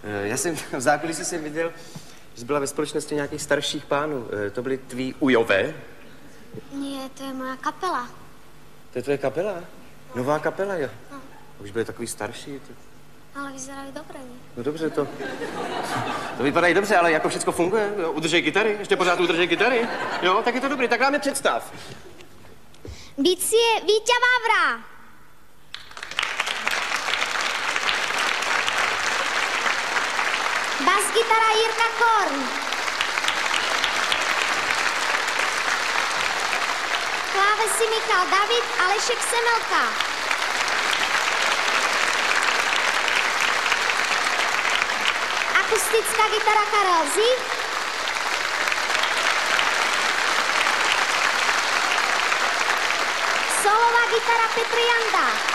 Já jsem v zákulisí jsem viděl, že byla ve společnosti nějakých starších pánů. To byli tví ujové? Nie, to je moja kapela. To je tvoje kapela? Nová kapela, jo? No. Už byli takový starší. Ale vyzerají dobře, ne? No dobře, to vypadají dobře, ale jako všecko funguje. Jo? Udržej kytary, ještě pořád udržej kytary. Jo, tak je to dobrý, tak nám je představ. Bicie Víťa Vávra. Bas-gitara Jirka Korn. Klávesy Michal David, Alešek Semelka. Akustická gitara Karel Zik. Solová gitara Petr Janda.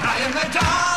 I am the dog.